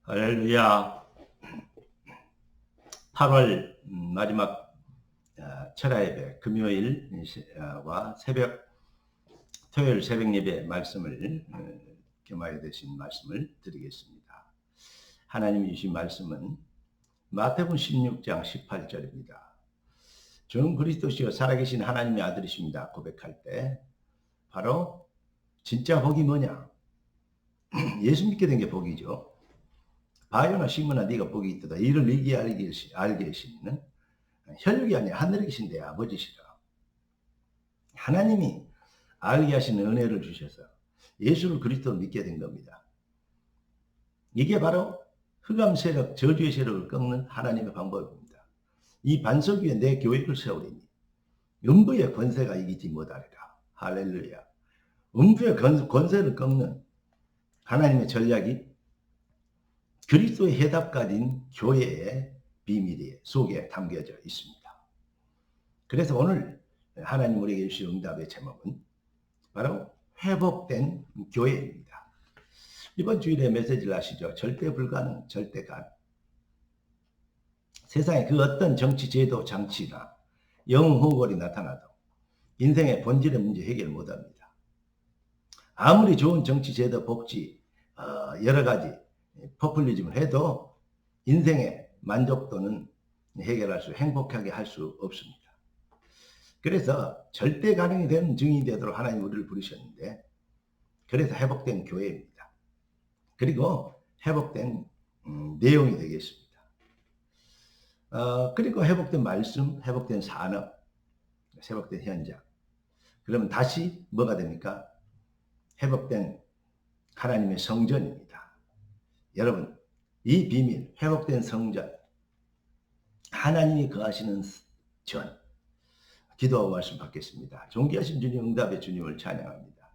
할렐루야. 8월 마지막 철야 예배 금요일과 토요일 새벽 예배 말씀을 겸하여 되신 말씀을 드리겠습니다. 하나님이 주신 말씀은 마태복음 16장 18절입니다. 저는 그리스도시요 살아계신 하나님의 아들이십니다. 고백할 때 바로 진짜 복이 뭐냐? 예수 믿게 된 게 복이죠. 바요나 시므나 네가 복이 있도다. 이를 네게 알게 하시는 혈육이 아니라 하늘에 계신 내 아버지시라. 하나님이 알게 하시는 은혜를 주셔서 예수를 그리스도로 믿게 된 겁니다. 이게 바로 흑암 세력, 저주의 세력을 꺾는 하나님의 방법입니다. 이 반석 위에 내 교회를 세우리니 음부의 권세가 이기지 못하리라. 할렐루야. 음부의 권세를 꺾는 하나님의 전략이 그리스도의 해답 가진 교회의 비밀이 속에 담겨져 있습니다. 그래서 오늘 하나님 우리에게 주신 응답의 제목은 바로 회복된 교회입니다. 이번 주일에 메시지를 아시죠? 절대 불가능, 절대 가능. 세상에 그 어떤 정치 제도 장치나 영웅 호걸이 나타나도 인생의 본질의 문제 해결 못합니다. 아무리 좋은 정치 제도 복지 여러 가지 포퓰리즘을 해도 인생의 만족도는 해결할 수, 행복하게 할 수 없습니다. 그래서 절대 가능이 되는 증인이 되도록 하나님 우리를 부르셨는데, 그래서 회복된 교회입니다. 그리고 회복된 내용이 되겠습니다. 그리고 회복된 말씀, 회복된 산업, 회복된 현장. 그러면 다시 뭐가 됩니까? 회복된 하나님의 성전입니다. 여러분, 이 비밀, 회복된 성전, 하나님이 거하시는 전, 기도하고 말씀 받겠습니다. 존귀하신 주님, 응답의 주님을 찬양합니다.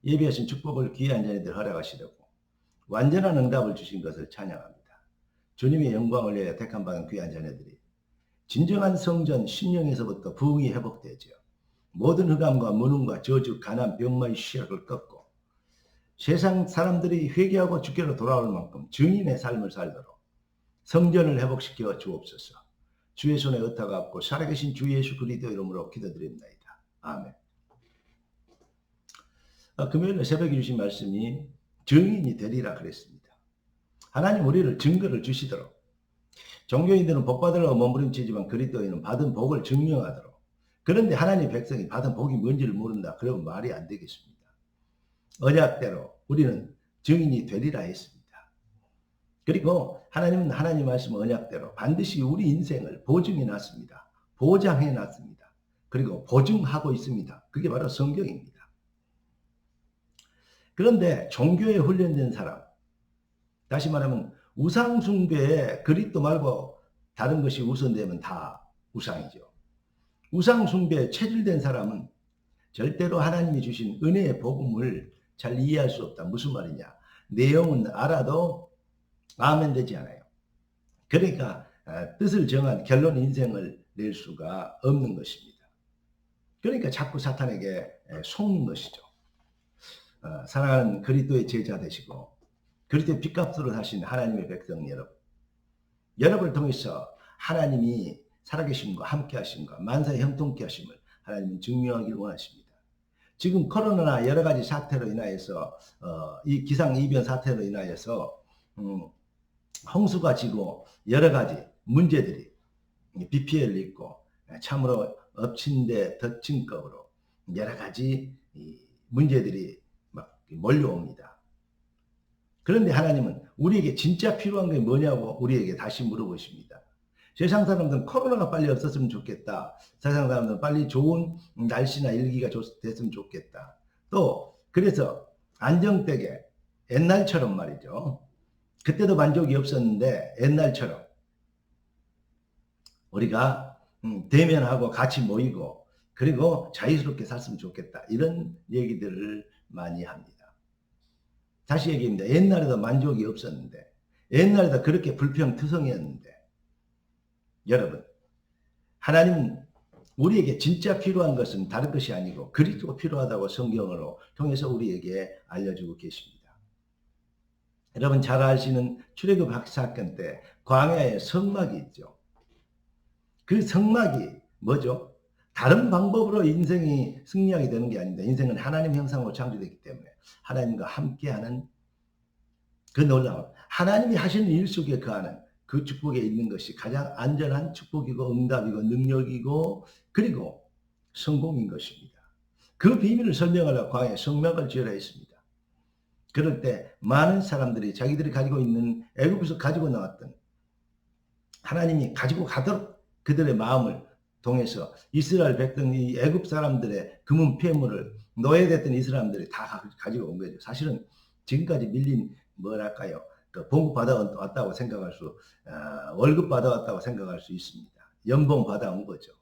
예비하신 축복을 귀한 자녀들 허락하시려고 완전한 응답을 주신 것을 찬양합니다. 주님의 영광을 위해 택함 받은 귀한 자녀들이 진정한 성전 심령에서부터 부흥이 회복되죠. 모든 흑암과 무능과 저주, 가난, 병마의 시약을 꺾고 세상 사람들이 회개하고 주께로 돌아올 만큼 증인의 삶을 살도록 성전을 회복시켜 주옵소서. 주의 손에 의타가 없고 살아계신 주 예수 그리스도 이름으로 기도드립니다. 아멘. 금요일 새벽에 주신 말씀이 증인이 되리라 그랬습니다. 하나님 우리를 증거를 주시도록, 종교인들은 복 받으려고 몸부림치지만 그리스도인은 받은 복을 증명하도록. 그런데 하나님 백성이 받은 복이 뭔지를 모른다. 그러면 말이 안 되겠습니다. 언약대로 우리는 증인이 되리라 했습니다. 그리고 하나님은 하나님 말씀 언약대로 반드시 우리 인생을 보증해 놨습니다. 보장해 놨습니다. 그리고 보증하고 있습니다. 그게 바로 성경입니다. 그런데 종교에 훈련된 사람, 다시 말하면 우상 숭배에 그리스도 말고 다른 것이 우선되면 다 우상이죠. 우상 숭배에 체질된 사람은 절대로 하나님이 주신 은혜의 복음을 잘 이해할 수 없다. 무슨 말이냐? 내용은 알아도 아멘 되지 않아요. 그러니까 뜻을 정한 결론 인생을 낼 수가 없는 것입니다. 그러니까 자꾸 사탄에게 속는 것이죠. 사랑하는 그리스도의 제자 되시고 그리스도의 핏값으로 사신 하나님의 백성 여러분, 여러분을 통해서 하나님이 살아계심과 함께 하심과 만사에 형통케 하심을 하나님은 증명하기를 원하십니다. 지금 코로나나 여러 가지 사태로 인하여서 이 기상이변 사태로 인하여서 홍수가 지고 여러 가지 문제들이 비 피해를 입고 참으로 엎친 데 덮친 격으로 여러 가지 문제들이 막 몰려옵니다. 그런데 하나님은 우리에게 진짜 필요한 게 뭐냐고 우리에게 다시 물어보십니다. 세상 사람들은 코로나가 빨리 없었으면 좋겠다. 세상 사람들은 빨리 좋은 날씨나 일기가 됐으면 좋겠다. 또 그래서 안정되게 옛날처럼 말이죠. 그때도 만족이 없었는데 옛날처럼 우리가 대면하고 같이 모이고 그리고 자유스럽게 살았으면 좋겠다. 이런 얘기들을 많이 합니다. 다시 얘기합니다. 옛날에도 만족이 없었는데, 옛날에도 그렇게 불평투성이었는데, 여러분, 하나님은 우리에게 진짜 필요한 것은 다른 것이 아니고 그리스도가 필요하다고 성경으로 통해서 우리에게 알려주고 계십니다. 여러분 잘 아시는 출애굽 사건 때 광야에 성막이 있죠. 그 성막이 뭐죠? 다른 방법으로 인생이 승리하게 되는 게 아닙니다. 인생은 하나님 형상으로 창조되기 때문에 하나님과 함께하는 그 놀라운 하나님이 하시는 일 속에 거하는 그 축복에 있는 것이 가장 안전한 축복이고 응답이고 능력이고 그리고 성공인 것입니다. 그 비밀을 설명하려고 광야에 성막을 지으라 했습니다. 그럴 때 많은 사람들이 자기들이 가지고 있는 애굽에서 가지고 나왔던 하나님이 가지고 가도록 그들의 마음을 통해서 이스라엘 백성이 애굽 사람들의 금은 폐물을 노예됐던 이 사람들이 다 가지고 온 거죠. 사실은 지금까지 밀린 뭐랄까요? 그 봉급 받아왔다고 생각할 수, 월급 받아왔다고 생각할 수 있습니다. 연봉 받아온 거죠.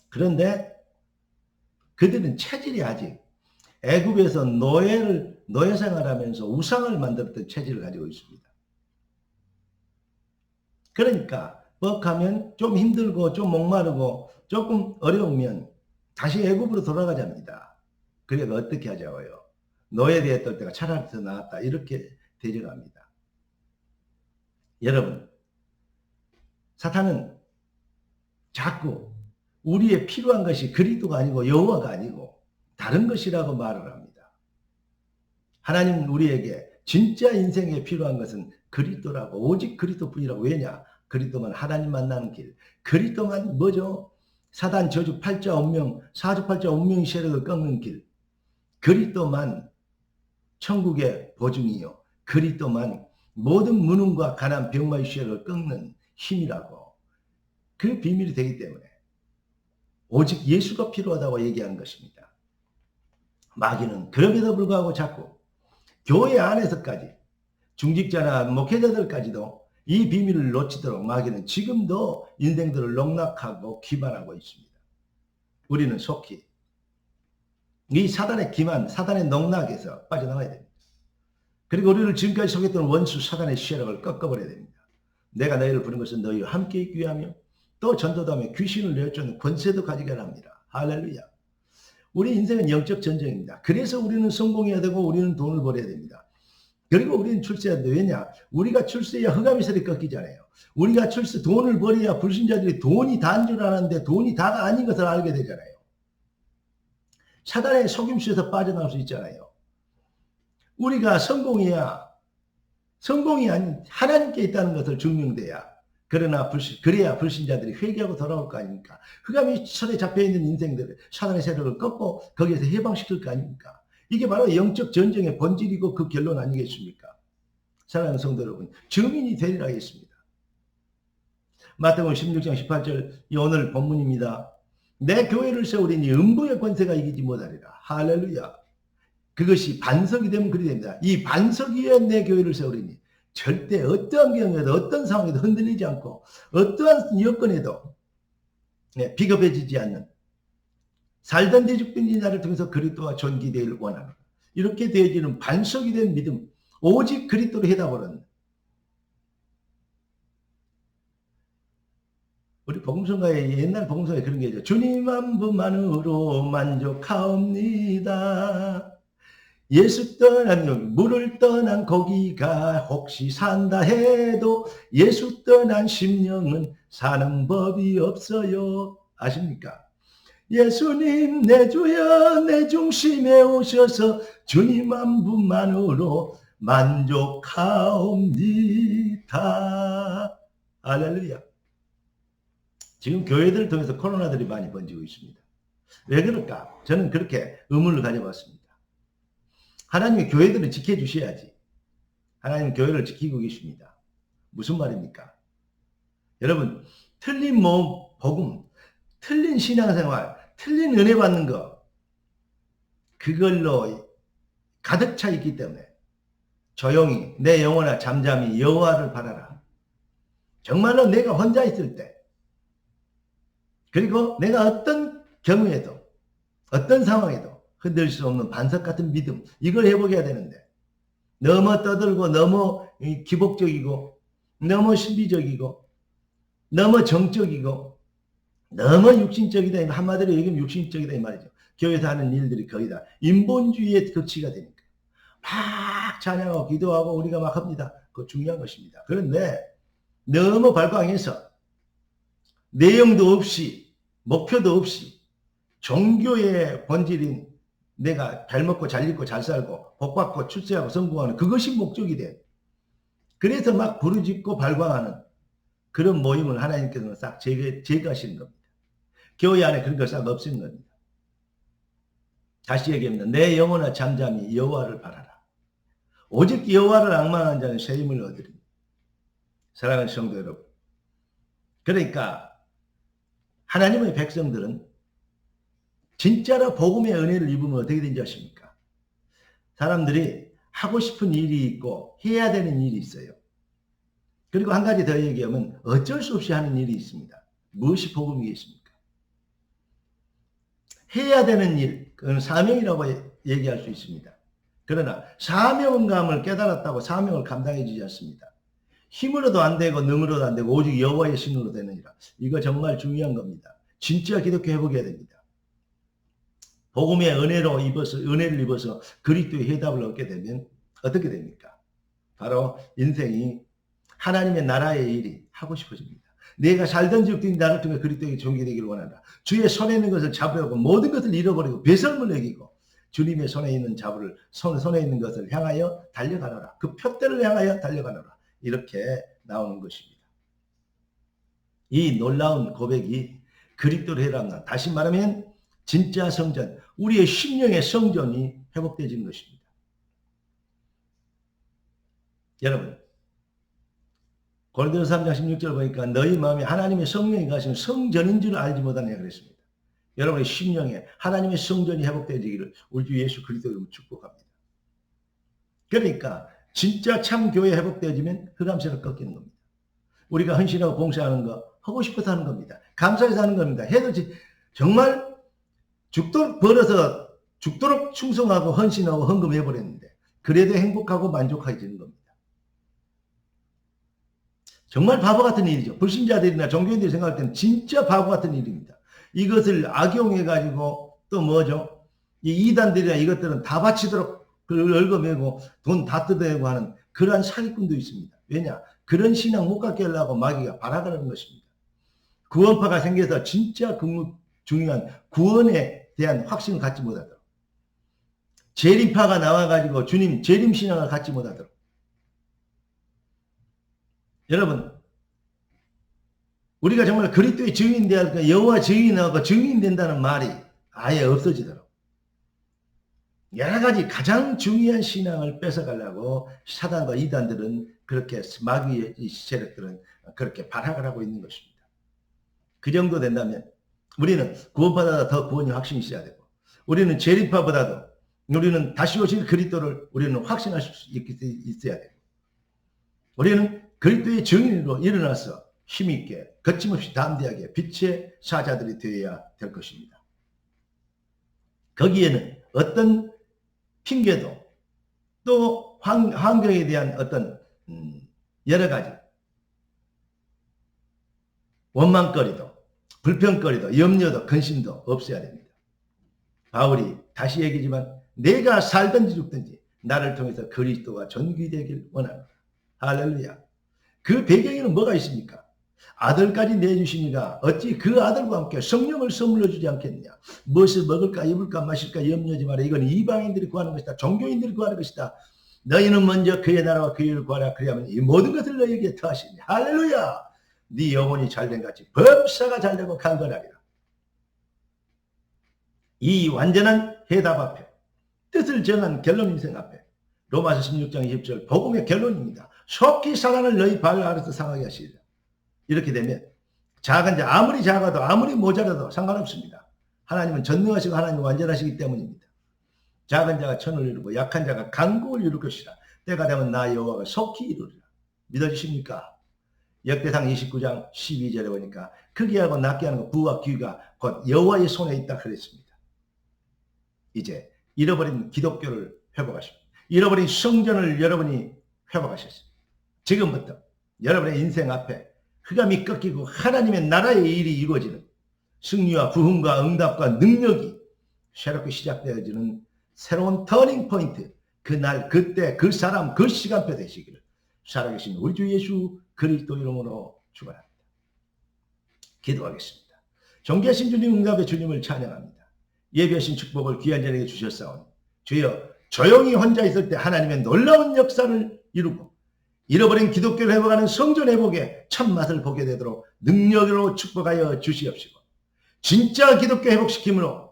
그런데 그들은 체질이 아직 애굽에서 노예 생활하면서 우상을 만들었던 체질을 가지고 있습니다. 그러니까 뻑하면 좀 힘들고 좀 목마르고 조금 어려우면 다시 애굽으로 돌아가자입니다. 그래서 어떻게 하자고요? 노예되었을 때가 차라리 더 나았다. 이렇게 되져갑니다. 여러분, 사탄은 자꾸 우리의 필요한 것이 그리스도가 아니고 여호와가 아니고 다른 것이라고 말을 합니다. 하나님은 우리에게 진짜 인생에 필요한 것은 그리스도라고, 오직 그리스도뿐이라고. 왜냐? 그리스도만 하나님 만나는 길. 그리스도만 뭐죠? 사단 저주 팔자 운명, 사주팔자 운명의 세력을 꺾는 길. 그리스도만 천국의 보증이요. 그리스도만 모든 무능과 가난, 병마의 세력을 꺾는 힘이라고. 그 비밀이 되기 때문에 오직 예수가 필요하다고 얘기하는 것입니다. 마귀는 그럼에도 불구하고 자꾸 교회 안에서까지 중직자나 목회자들까지도 이 비밀을 놓치도록 마귀는 지금도 인생들을 농락하고 기만하고 있습니다. 우리는 속히 이 사단의 기만, 사단의 농락에서 빠져나와야 됩니다. 그리고 우리를 지금까지 속였던 원수 사단의 세력을 꺾어버려야 됩니다. 내가 너희를 부른 것은 너희와 함께 있기 위하며 또 전도도 하며 귀신을 내어쫓는 권세도 가지게 합니다. 할렐루야. 우리 인생은 영적 전쟁입니다. 그래서 우리는 성공해야 되고 우리는 돈을 벌어야 됩니다. 그리고 우리는 출세해야 돼. 왜냐? 우리가 출세해야 흑암의 세력이 꺾이잖아요. 우리가 돈을 벌어야 불신자들이 돈이 다인 줄 알았는데 돈이 다가 아닌 것을 알게 되잖아요. 사단의 속임수에서 빠져나올 수 있잖아요. 우리가 성공이 아닌 하나님께 있다는 것을 증명돼야 그래야 불신자들이 회개하고 돌아올 거 아닙니까? 흑암의 설에 잡혀있는 인생들을 사단의 세력을 꺾고 거기에서 해방시킬 거 아닙니까? 이게 바로 영적 전쟁의 본질이고 그 결론 아니겠습니까? 사랑하는 성도 여러분, 증인이 되리라 했습니다. 마태복음 16장 18절 오늘 본문입니다. 내 교회를 세우리니 음부의 권세가 이기지 못하리라. 할렐루야. 그것이 반석이 되면 그리 됩니다. 이 반석 위에 내 교회를 세우리니 절대 어떠한 경우에도 어떤 상황에도 흔들리지 않고 어떠한 여건에도 비겁해지지 않는 살던 대죽든지 나를 통해서 그리스도와 존귀되기를 원합니다. 이렇게 되어지는 반석이 된 믿음, 오직 그리스도로 해답하는 우리 복음성가에 옛날 복음성에 그런 게 있죠. 주님 한 분만으로 만족하옵니다. 예수 떠난 물을 떠난 고기가 혹시 산다 해도 예수 떠난 심령은 사는 법이 없어요. 아십니까? 예수님 내 주여 내 중심에 오셔서 주님 한 분만으로 만족하옵니다. 할렐루야. 지금 교회들을 통해서 코로나들이 많이 번지고 있습니다. 왜 그럴까? 저는 그렇게 의문을 가져봤습니다. 하나님의 교회들을 지켜주셔야지. 하나님 교회를 지키고 계십니다. 무슨 말입니까? 여러분, 틀린 복음, 틀린 신앙생활, 틀린 은혜 받는 거, 그걸로 가득 차 있기 때문에 조용히 내 영혼아 잠잠히 여호와를 바라라. 정말로 내가 혼자 있을 때, 그리고 내가 어떤 경우에도 어떤 상황에도 흔들 수 없는 반석 같은 믿음, 이걸 회복해야 되는데 너무 떠들고 너무 기복적이고 너무 신비적이고 너무 정적이고 너무 육신적이다. 한마디로 얘기하면 육신적이다 이 말이죠. 교회에서 하는 일들이 거의 다 인본주의의 극치가 되니까 막 찬양하고 기도하고 우리가 막 합니다. 그거 중요한 것입니다. 그런데 너무 발광해서 내용도 없이 목표도 없이 종교의 본질인 내가 잘 먹고 잘 입고 잘 살고 복받고 출세하고 성공하는 그것이 목적이 돼. 그래서 막 부르짖고 발광하는 그런 모임을 하나님께서는 싹 제거하시는 겁니다. 교회 안에 그런 걸 싹 없애는 겁니다. 다시 얘기합니다. 내 영혼아 잠잠히 여호와를 바라라. 오직 여호와를 앙망하는 자는 새 힘을 얻으리니. 사랑하는 성도 여러분, 그러니까 하나님의 백성들은 진짜로 복음의 은혜를 입으면 어떻게 되는지 아십니까? 사람들이 하고 싶은 일이 있고 해야 되는 일이 있어요. 그리고 한 가지 더 얘기하면 어쩔 수 없이 하는 일이 있습니다. 무엇이 복음이겠습니까? 해야 되는 일, 그건 사명이라고 얘기할 수 있습니다. 그러나 사명감을 깨달았다고 사명을 감당해 주지 않습니다. 힘으로도 안 되고 능으로도 안 되고 오직 여호와의 신으로 되느니라. 이거 정말 중요한 겁니다. 진짜 기독교 회복해야 됩니다. 복음의 은혜를 입어서 그리스도의 해답을 얻게 되면 어떻게 됩니까? 바로 인생이 하나님의 나라의 일이 하고 싶어집니다. 내가 살던 지역들이 나를 통해 그리스도에게 존귀되기를 원한다. 주의 손에 있는 것을 잡으려고 모든 것을 잃어버리고 배설물 여기고 주님의 손에 있는 손에 있는 것을 향하여 달려가노라. 그 표대를 향하여 달려가노라. 이렇게 나오는 것입니다. 이 놀라운 고백이 그리스도로 해랍니다. 다시 말하면 진짜 성전, 우리의 심령의 성전이 회복되어지는 것입니다. 여러분, 고린도서 3장 16절 보니까 너희 마음에 하나님의 성령이 가시면 성전인 줄 알지 못하냐 그랬습니다. 여러분의 심령에 하나님의 성전이 회복되어지기를 우리 주 예수 그리스도로 축복합니다. 그러니까 진짜 참 교회 회복되어지면 흑암새로 꺾이는 겁니다. 우리가 헌신하고 봉사하는 거 하고 싶어서 하는 겁니다. 감사해서 하는 겁니다. 해도 정말 죽도록 벌어서 죽도록 충성하고 헌신하고 헌금해버렸는데 그래도 행복하고 만족해지는 겁니다. 정말 바보 같은 일이죠. 불신자들이나 종교인들이 생각할 때는 진짜 바보 같은 일입니다. 이것을 악용해가지고 또 뭐죠? 이 이단들이나 이것들은 다 바치도록 얽어매고 돈 다 뜯어내고 하는 그러한 사기꾼도 있습니다. 왜냐? 그런 신앙 못 갖게 하려고 마귀가 발악하는 것입니다. 구원파가 생겨서 진짜 중요한 구원에 대한 확신을 갖지 못하도록, 재림파가 나와가지고 주님 재림 신앙을 갖지 못하도록. 여러분, 우리가 정말 그리스도의 증인 되었고 여호와 증인하고 증인된다는 말이 아예 없어지도록 여러 가지 가장 중요한 신앙을 뺏어가려고 사단과 이단들은 그렇게 마귀의 세력들은 그렇게 발악을 하고 있는 것입니다. 그 정도 된다면 우리는 구원받아도 더 구원이 확신이 있어야 되고, 우리는 재림파보다도 우리는 다시 오실 그리스도를 우리는 확신할 수 있어야 되고, 우리는 그리스도의 증인으로 일어나서 힘있게 거침없이 담대하게 빛의 사자들이 되어야 될 것입니다. 거기에는 어떤 핑계도 또 환경에 대한 어떤 여러 가지 원망거리도 불평거리도 염려도 근심도 없어야 됩니다. 바울이 다시 얘기지만 내가 살든지 죽든지 나를 통해서 그리스도가 존귀되길 원합니다. 할렐루야. 그 배경에는 뭐가 있습니까? 아들까지 내주시니가 어찌 그 아들과 함께 성령을 선물로 주지 않겠느냐. 무엇을 먹을까 입을까 마실까 염려하지 마라. 이건 이방인들이 구하는 것이다. 종교인들이 구하는 것이다. 너희는 먼저 그의 나라와 그의 일을 구하라. 그리하면 이 모든 것을 너희에게 더하시니. 할렐루야. 네 영혼이 잘된 같이 범사가 잘되고 강건하리라. 이 완전한 해답 앞에 뜻을 정한 결론 인생 앞에 로마서 16장 20절 복음의 결론입니다. 속히 사랑을 너희 발 아래서 상하게 하시리라. 이렇게 되면 작은 자 아무리 작아도 아무리 모자라도 상관없습니다. 하나님은 전능하시고 하나님은 완전하시기 때문입니다. 작은 자가 천을 이루고 약한 자가 강국을 이룰 것이라. 때가 되면 나 여호와가 속히 이루리라. 믿어주십니까? 역대상 29장 12절에 보니까 크게 하고 낮게 하는 것 부와 귀가 곧 여호와의 손에 있다 그랬습니다. 이제 잃어버린 기독교를 회복하십니다. 잃어버린 성전을 여러분이 회복하셨습니다. 지금부터 여러분의 인생 앞에 흑암이 꺾이고 하나님의 나라의 일이 이루어지는 승리와 부흥과 응답과 능력이 새롭게 시작되어지는 새로운 터닝 포인트, 그날, 그때, 그 사람, 그 시간표 되시기를 살아계신 우리 주 예수 그리스도 이름으로 축원합니다. 기도하겠습니다. 존귀하신 주님, 응답의 주님을 찬양합니다. 예비하신 축복을 귀한 자에게 주셨사오니 주여, 조용히 혼자 있을 때 하나님의 놀라운 역사를 이루고 잃어버린 기독교를 회복하는 성전 회복의 참맛을 보게 되도록 능력으로 축복하여 주시옵시고, 진짜 기독교 회복시킴으로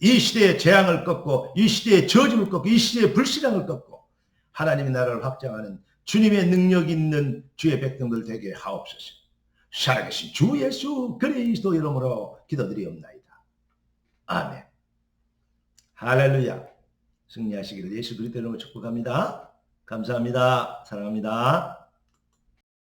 이 시대의 재앙을 꺾고, 이 시대의 저주를 꺾고, 이 시대의 불신앙을 꺾고 하나님의 나라를 확장하는 주님의 능력 있는 주의 백성들 되게 하옵소서. 살아계신 주 예수 그리스도 이름으로 기도드리옵나이다. 아멘. 할렐루야. 승리하시기를 예수 그리스도 이름으로 축복합니다. 감사합니다. 사랑합니다.